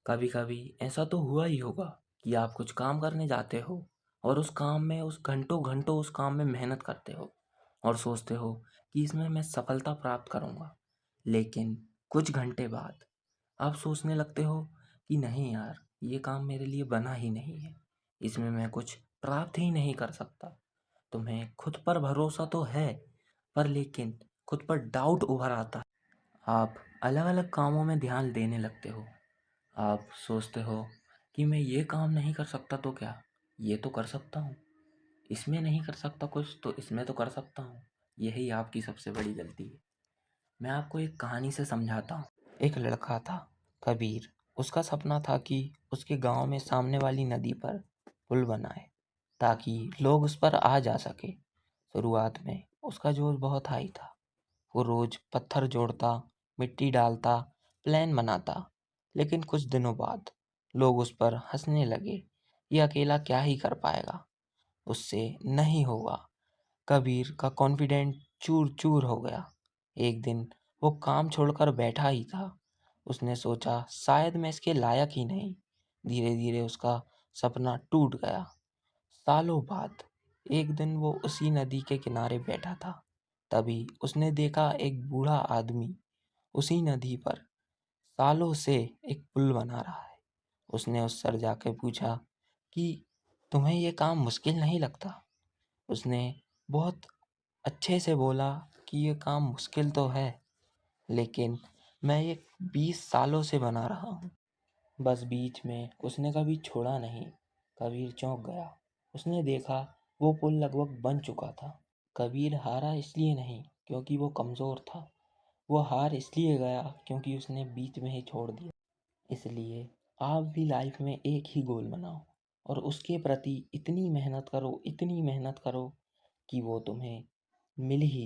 कभी कभी ऐसा तो हुआ ही होगा कि आप कुछ काम करने जाते हो और उस काम में उस घंटों घंटों उस काम में मेहनत करते हो और सोचते हो कि इसमें मैं सफलता प्राप्त करूंगा। लेकिन कुछ घंटे बाद आप सोचने लगते हो कि नहीं यार, ये काम मेरे लिए बना ही नहीं है, इसमें मैं कुछ प्राप्त ही नहीं कर सकता। तुम्हें खुद पर भरोसा तो है, पर लेकिन खुद पर डाउट उभर आता है। आप अलग अलग कामों में ध्यान देने लगते हो। आप सोचते हो कि मैं ये काम नहीं कर सकता तो क्या, ये तो कर सकता हूँ। इसमें नहीं कर सकता कुछ तो इसमें तो कर सकता हूँ। यही आपकी सबसे बड़ी गलती है। मैं आपको एक कहानी से समझाता हूँ। एक लड़का था, कबीर। उसका सपना था कि उसके गांव में सामने वाली नदी पर पुल बनाए ताकि लोग उस पर आ जा सके। शुरुआत में उसका जोश बहुत हाई था। वो रोज पत्थर जोड़ता, मिट्टी डालता, प्लान बनाता। लेकिन कुछ दिनों बाद लोग उस पर हंसने लगे। ये अकेला क्या ही कर पाएगा, उससे नहीं होगा। कबीर का कॉन्फिडेंट चूर चूर हो गया। एक दिन वो काम छोड़कर बैठा ही था। उसने सोचा शायद मैं इसके लायक ही नहीं। धीरे धीरे उसका सपना टूट गया। सालों बाद एक दिन वो उसी नदी के किनारे बैठा था। तभी उसने देखा एक बूढ़ा आदमी उसी नदी पर सालों से एक पुल बना रहा है। उसने उस सर जाकर पूछा कि तुम्हें ये काम मुश्किल नहीं लगता? उसने बहुत अच्छे से बोला कि ये काम मुश्किल तो है, लेकिन मैं ये 20 सालों से बना रहा हूँ। बस बीच में उसने कभी छोड़ा नहीं। कबीर चौंक गया। उसने देखा वो पुल लगभग बन चुका था। कबीर हारा इसलिए नहीं क्योंकि वो कमज़ोर था। वो हार इसलिए गया क्योंकि उसने बीच में ही छोड़ दिया। इसलिए आप भी लाइफ में एक ही गोल बनाओ और उसके प्रति इतनी मेहनत करो, इतनी मेहनत करो कि वो तुम्हें मिल ही जाए।